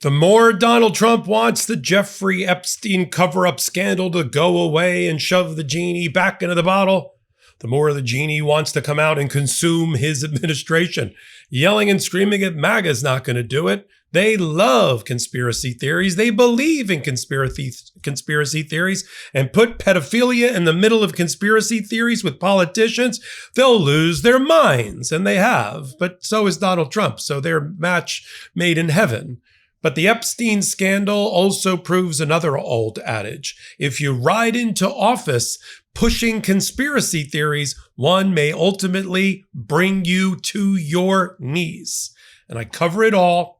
The more Donald Trump wants the Jeffrey Epstein cover-up scandal to go away and shove the genie back into the bottle, the more the genie wants to come out and consume his administration. Yelling and screaming at MAGA is not going to do it. They love conspiracy theories. They believe in conspiracy theories, and put pedophilia in the middle of conspiracy theories with politicians, they'll lose their minds, and they have. But so is Donald Trump, so they're match made in heaven. But the Epstein scandal also proves another old adage. If you ride into office pushing conspiracy theories, one may ultimately bring you to your knees. And I cover it all,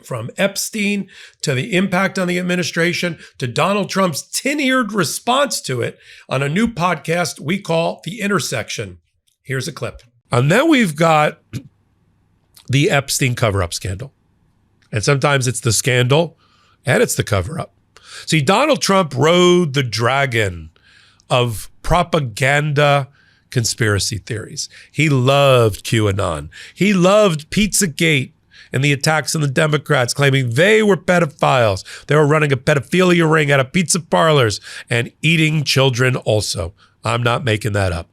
from Epstein to the impact on the administration to Donald Trump's tin-eared response to it, on a new podcast we call The Intersection. Here's a clip. And then we've got the Epstein cover-up scandal. And sometimes it's the scandal and it's the cover-up. See, Donald Trump rode the dragon of propaganda conspiracy theories. He loved QAnon. He loved Pizzagate and the attacks on the Democrats, claiming they were pedophiles. They were running a pedophilia ring out of pizza parlors and eating children also. I'm not making that up.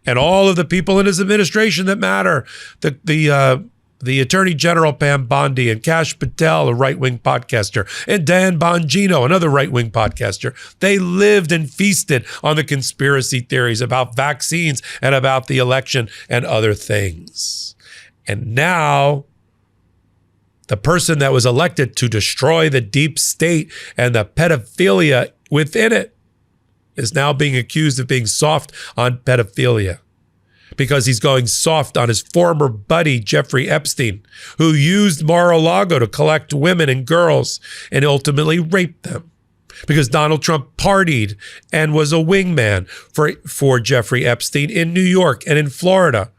And all of the people in his administration that matter, the Attorney General Pam Bondi and Kash Patel, a right-wing podcaster, and Dan Bongino, another right-wing podcaster, they lived and feasted on the conspiracy theories about vaccines and about the election and other things. And now, the person that was elected to destroy the deep state and the pedophilia within it is now being accused of being soft on pedophilia, because he's going soft on his former buddy, Jeffrey Epstein, who used Mar-a-Lago to collect women and girls and ultimately raped them. Because Donald Trump partied and was a wingman for Jeffrey Epstein in New York and in Florida,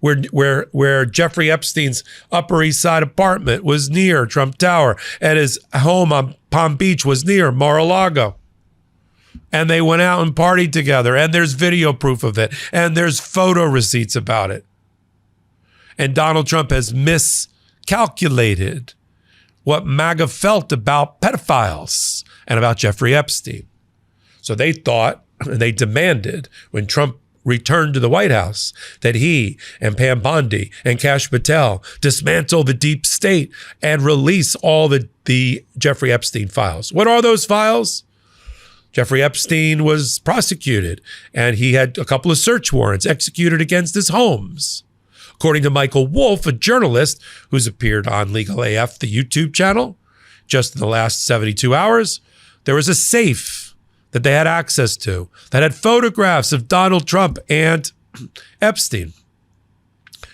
where Jeffrey Epstein's Upper East Side apartment was near Trump Tower, and his home on Palm Beach was near Mar-a-Lago. And they went out and partied together, and there's video proof of it, and there's photo receipts about it. And Donald Trump has miscalculated what MAGA felt about pedophiles and about Jeffrey Epstein. So they thought, and they demanded, when Trump returned to the White House, that he and Pam Bondi and Kash Patel dismantle the deep state and release all the Jeffrey Epstein files. What are those files? Jeffrey Epstein was prosecuted, and he had a couple of search warrants executed against his homes. According to Michael Wolff, a journalist who's appeared on Legal AF, the YouTube channel, just in the last 72 hours, there was a safe that they had access to that had photographs of Donald Trump and Epstein.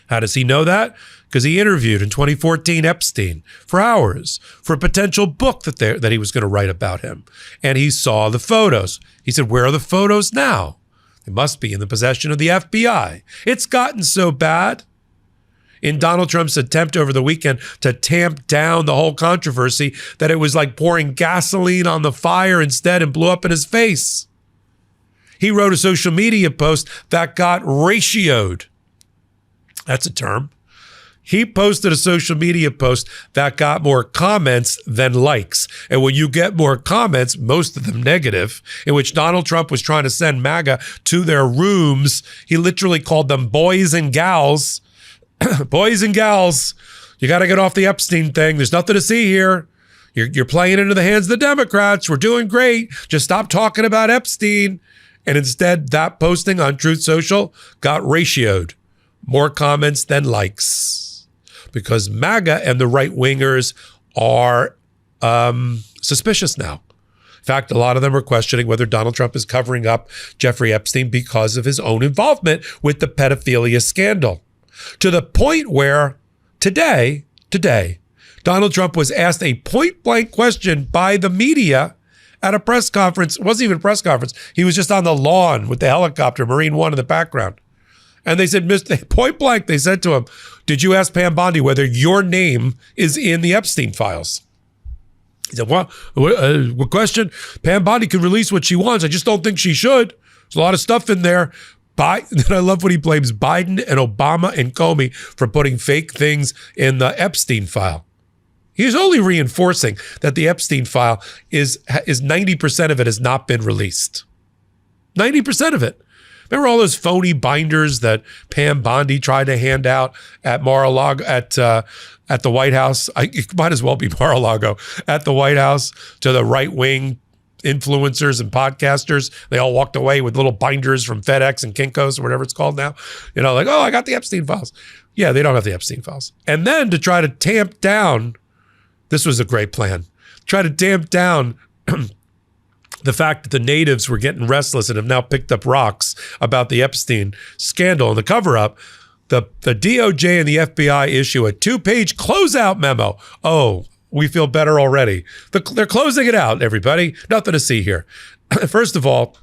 How does he know that? Because he interviewed in 2014 Epstein for hours for a potential book that he was going to write about him. And he saw the photos. He said, where are the photos now? They must be in the possession of the FBI. It's gotten so bad. In Donald Trump's attempt over the weekend to tamp down the whole controversy, that it was like pouring gasoline on the fire instead and blew up in his face. He wrote a social media post that got ratioed. That's a term. He posted a social media post that got more comments than likes. And when you get more comments, most of them negative, in which Donald Trump was trying to send MAGA to their rooms, he literally called them boys and gals. Boys and gals, you got to get off the Epstein thing. There's nothing to see here. You're playing into the hands of the Democrats. We're doing great. Just stop talking about Epstein. And instead, that posting on Truth Social got ratioed. More comments than likes. Because MAGA and the right-wingers are suspicious now. In fact, a lot of them are questioning whether Donald Trump is covering up Jeffrey Epstein because of his own involvement with the pedophilia scandal. To the point where today, Donald Trump was asked a point-blank question by the media at a press conference. It wasn't even a press conference. He was just on the lawn with the helicopter, Marine One in the background. And they said, point blank, they said to him, did you ask Pam Bondi whether your name is in the Epstein files? He said, what question? Pam Bondi can release what she wants. I just don't think she should. There's a lot of stuff in there. And I love when he blames Biden and Obama and Comey for putting fake things in the Epstein file. He's only reinforcing that the Epstein file is 90% of it has not been released. 90% of it. Remember all those phony binders that Pam Bondi tried to hand out at Mar-a-Lago at the White House? It might as well be Mar-a-Lago at the White House to the right-wing influencers and podcasters. They all walked away with little binders from FedEx and Kinko's or whatever it's called now. You know, like, oh, I got the Epstein files. Yeah, they don't have the Epstein files. And then to try to tamp down, this was a great plan, try to tamp down the fact that the natives were getting restless and have now picked up rocks about the Epstein scandal and the cover-up. The DOJ and the FBI issue a 2-page closeout memo. Oh, we feel better already. They're closing it out, everybody. Nothing to see here. First of all,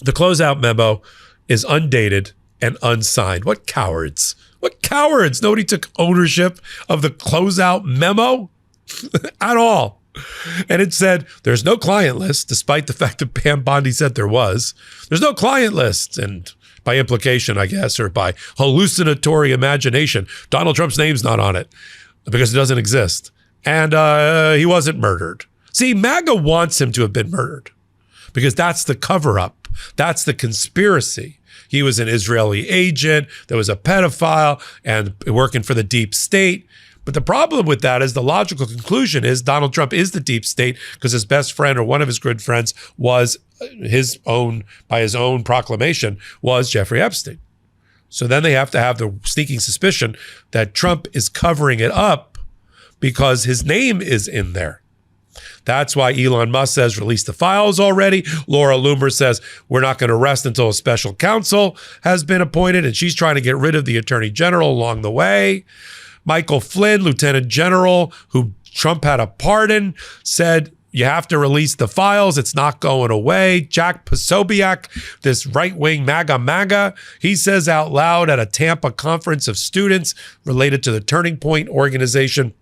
the closeout memo is undated and unsigned. What cowards. What cowards. Nobody took ownership of the closeout memo at all. And it said, there's no client list, despite the fact that Pam Bondi said there was. There's no client list. And by implication, I guess, or by hallucinatory imagination, Donald Trump's name's not on it because it doesn't exist. And he wasn't murdered. See, MAGA wants him to have been murdered because that's the cover-up. That's the conspiracy. He was an Israeli agent. There was a pedophile and working for the deep state. But the problem with that is the logical conclusion is Donald Trump is the deep state because his best friend or one of his good friends was by his own proclamation, was Jeffrey Epstein. So then they have to have the sneaking suspicion that Trump is covering it up because his name is in there. That's why Elon Musk says release the files already. Laura Loomer says we're not going to rest until a special counsel has been appointed, and she's trying to get rid of the attorney general along the way. Michael Flynn, lieutenant general, who Trump had a pardon, said you have to release the files. It's not going away. Jack Posobiec, this right-wing MAGA, he says out loud at a Tampa conference of students related to the Turning Point organization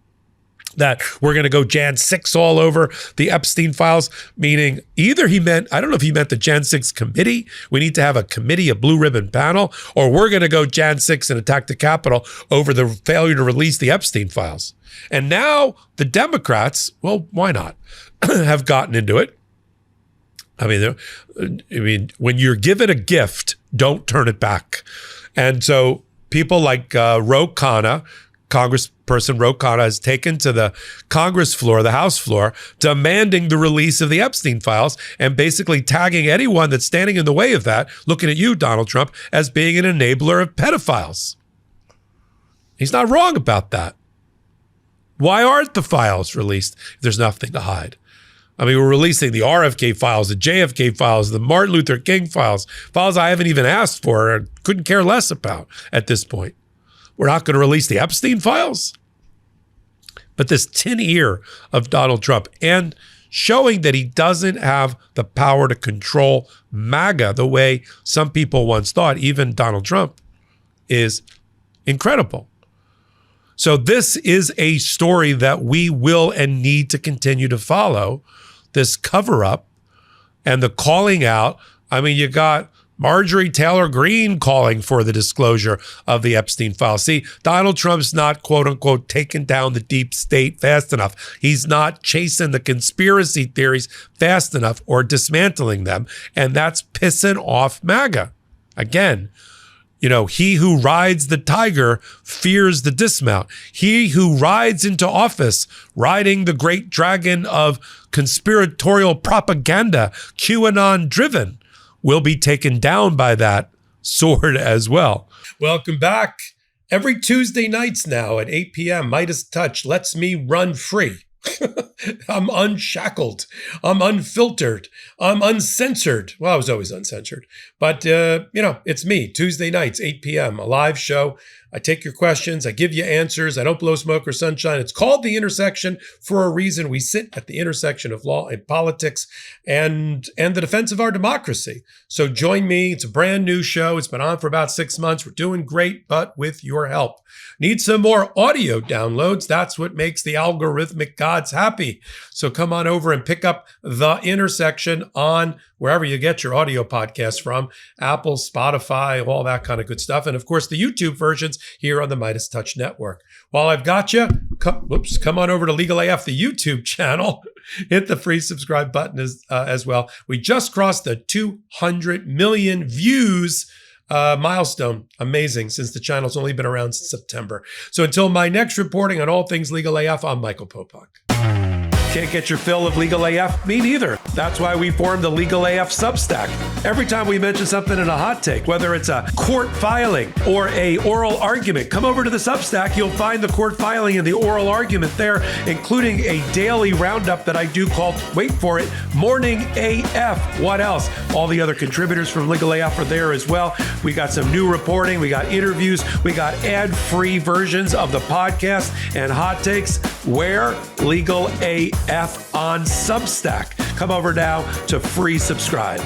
that we're going to go Jan 6 all over the Epstein files, meaning either he meant, I don't know if he meant the Jan 6 committee, we need to have a committee, a blue ribbon panel, or we're going to go Jan 6 and attack the Capitol over the failure to release the Epstein files. And now the Democrats, well, why not, have gotten into it. I mean, when you're given a gift, don't turn it back. And so people like Ro Khanna, Congressperson Ro Khanna, has taken to the Congress floor, the House floor, demanding the release of the Epstein files and basically tagging anyone that's standing in the way of that, looking at you, Donald Trump, as being an enabler of pedophiles. He's not wrong about that. Why aren't the files released if there's nothing to hide? I mean, we're releasing the RFK files, the JFK files, the Martin Luther King files I haven't even asked for or couldn't care less about at this point. We're not going to release the Epstein files? But this tin ear of Donald Trump and showing that he doesn't have the power to control MAGA the way some people once thought, even Donald Trump, is incredible. So this is a story that we will and need to continue to follow, this cover-up and the calling out. I mean, you got Marjorie Taylor Greene calling for the disclosure of the Epstein files. See, Donald Trump's not, quote unquote, taking down the deep state fast enough. He's not chasing the conspiracy theories fast enough or dismantling them. And that's pissing off MAGA. Again, you know, he who rides the tiger fears the dismount. He who rides into office, riding the great dragon of conspiratorial propaganda, QAnon driven, will be taken down by that sword as well. Welcome back. Every Tuesday nights now at 8 p.m., Midas Touch lets me run free. I'm unshackled. I'm unfiltered. I'm uncensored. Well, I was always uncensored. But, it's me, Tuesday nights, 8 p.m., a live show. I take your questions. I give you answers. I don't blow smoke or sunshine. It's called The Intersection for a reason. We sit at the intersection of law and politics and the defense of our democracy. So join me. It's a brand new show. It's been on for about 6 months. We're doing great, but with your help. Need some more audio downloads. That's what makes the algorithmic gods happy. me. So come on over and pick up The Intersection on wherever you get your audio podcasts from, Apple, Spotify, all that kind of good stuff. And of course, the YouTube versions here on the Midas Touch Network. While I've got you, come on over to Legal AF, the YouTube channel. Hit the free subscribe button as well. We just crossed the 200 million views milestone. Amazing, since the channel's only been around since September. So until my next reporting on all things Legal AF, I'm Michael Popok. Can't get your fill of Legal AF? Me neither. That's why we formed the Legal AF Substack. Every time we mention something in a hot take, whether it's a court filing or a oral argument, come over to the Substack. You'll find the court filing and the oral argument there, including a daily roundup that I do called, wait for it, Morning AF. What else? All the other contributors from Legal AF are there as well. We got some new reporting. We got interviews. We got ad-free versions of the podcast and hot takes. Where? Legal AF on Substack. Come over now to free subscribe.